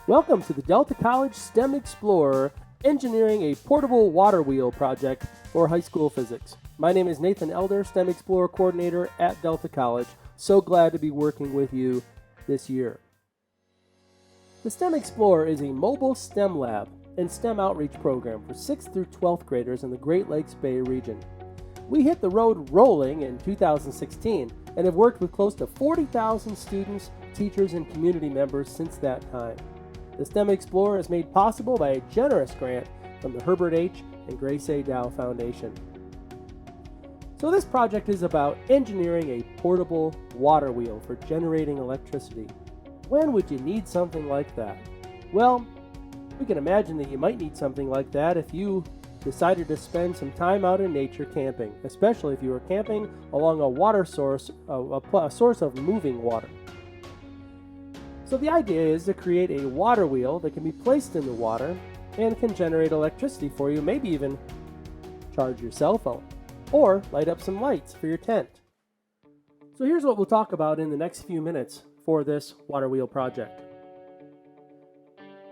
Welcome to the Delta College STEM Explorer Engineering a Portable Water Wheel project for high school physics. My name is Nathan Elder, STEM Explorer Coordinator at Delta College. So glad to be working with you this year. The STEM Explorer is a mobile STEM lab and STEM outreach program for 6th through 12th graders in the Great Lakes Bay region. We hit the road rolling in 2016 and have worked with close to 40,000 students, teachers, and community members since that time. The STEM Explorer is made possible by a generous grant from the Herbert H. and Grace A. Dow Foundation. So this project is about engineering a portable water wheel for generating electricity. When would you need something like that? Well, we can imagine that you might need something like that if you decided to spend some time out in nature camping, especially if you were camping along a water source, a source of moving water. So the idea is to create a water wheel that can be placed in the water and can generate electricity for you, maybe even charge your cell phone or light up some lights for your tent. So here's what we'll talk about in the next few minutes for this water wheel project.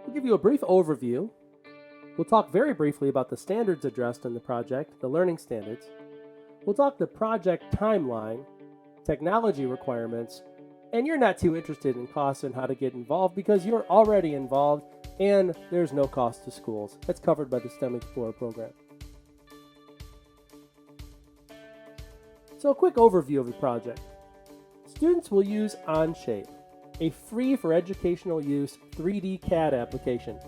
We'll give you a brief overview. We'll talk very briefly about the standards addressed in the project, the learning standards. We'll talk the project timeline, technology requirements, and you're not too interested in costs and how to get involved because you're already involved and there's no cost to schools. That's covered by the STEM Explorer program. So a quick overview of the project. Students will use Onshape, a free for educational use 3D CAD application,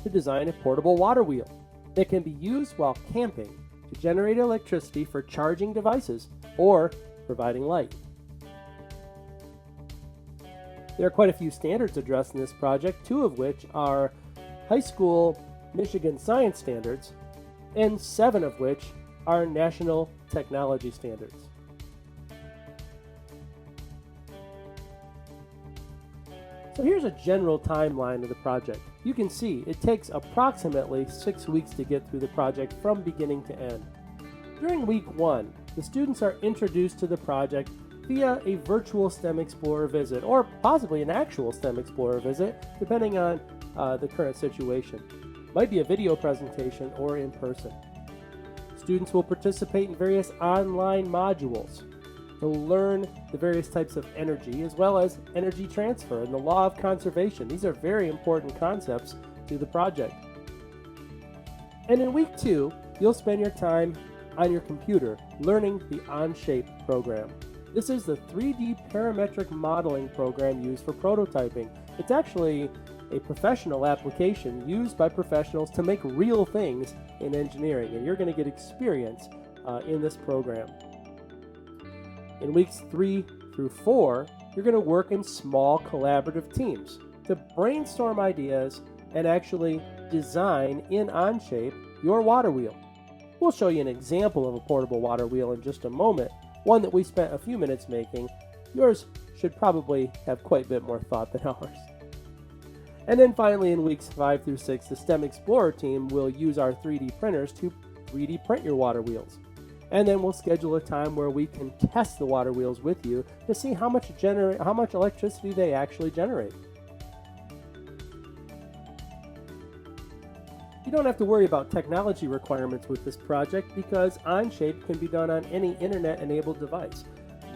to design a portable water wheel that can be used while camping to generate electricity for charging devices or providing light. There are quite a few standards addressed in this project, two of which are high school Michigan science standards, and 7 of which are national technology standards. So here's a general timeline of the project. You can see it takes approximately 6 weeks to get through the project from beginning to end. During week 1, the students are introduced to the project via a virtual STEM Explorer visit, or possibly an actual STEM Explorer visit, depending on the current situation. Might be a video presentation or in person. Students will participate in various online modules. They'll learn the various types of energy, as well as energy transfer and the law of conservation. These are very important concepts to the project. And in week 2, you'll spend your time on your computer learning the Onshape program. This is the 3D parametric modeling program used for prototyping. It's actually a professional application used by professionals to make real things in engineering, and you're going to get experience in this program. In weeks 3 through 4, you're going to work in small collaborative teams to brainstorm ideas and actually design in Onshape your water wheel. We'll show you an example of a portable water wheel in just a moment, one that we spent a few minutes making. Yours should probably have quite a bit more thought than ours. And then finally in weeks 5 through 6, the STEM Explorer team will use our 3D printers to 3D print your water wheels. And then we'll schedule a time where we can test the water wheels with you to see how much electricity they actually generate. You don't have to worry about technology requirements with this project because Onshape can be done on any internet-enabled device.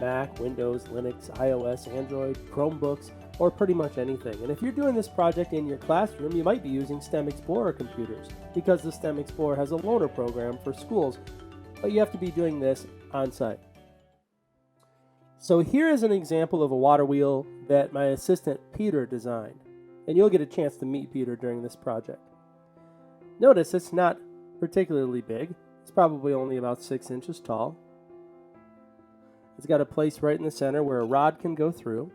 Mac, Windows, Linux, iOS, Android, Chromebooks, or pretty much anything. And if you're doing this project in your classroom, you might be using STEM Explorer computers because the STEM Explorer has a loaner program for schools, but you have to be doing this on site. So here is an example of a water wheel that my assistant Peter designed, and you'll get a chance to meet Peter during this project. Notice it's not particularly big. It's probably only about 6 inches tall. It's got a place right in the center where a rod can go through,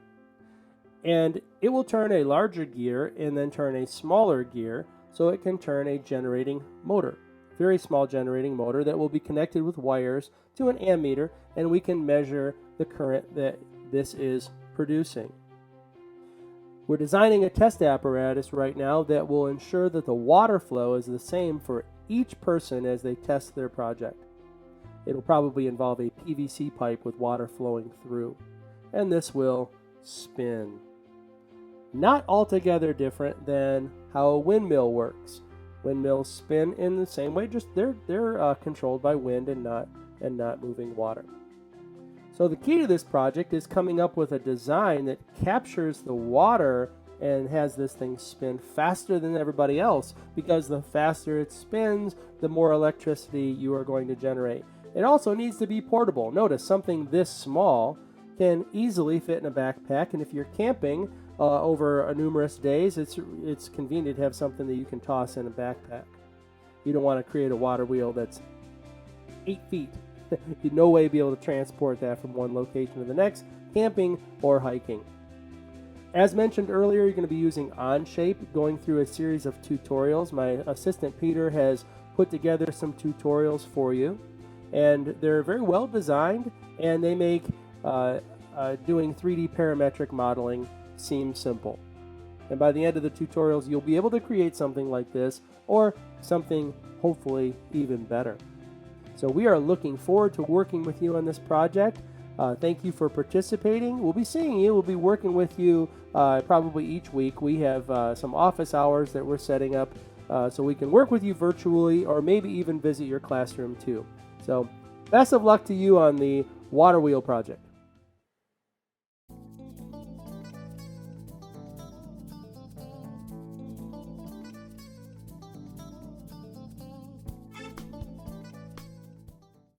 and it will turn a larger gear and then turn a smaller gear so it can turn a generating motor. Very small generating motor that will be connected with wires to an ammeter, and we can measure the current that this is producing. We're designing a test apparatus right now that will ensure that the water flow is the same for each person as they test their project. It'll probably involve a PVC pipe with water flowing through, and this will spin. not altogether different than how a windmill works. Windmills spin in the same way, just they're controlled by wind and not moving water. So the key to this project is coming up with a design that captures the water and has this thing spin faster than everybody else, because the faster it spins, the more electricity you are going to generate. It also needs to be portable. Notice something this small can easily fit in a backpack, and if you're camping over numerous days, it's convenient to have something that you can toss in a backpack. You don't want to create a water wheel that's 8 feet. You'd no way be able to transport that from one location to the next, camping or hiking. As mentioned earlier, you're going to be using Onshape, going through a series of tutorials. My assistant Peter has put together some tutorials for you, and they're very well designed, and they make doing 3D parametric modeling seem simple. And by the end of the tutorials, you'll be able to create something like this, or something hopefully even better. So we are looking forward to working with you on this project. Thank you for participating. We'll be seeing you. We'll be working with you probably each week. We have some office hours that we're setting up so we can work with you virtually, or maybe even visit your classroom too. So best of luck to you on the water wheel project.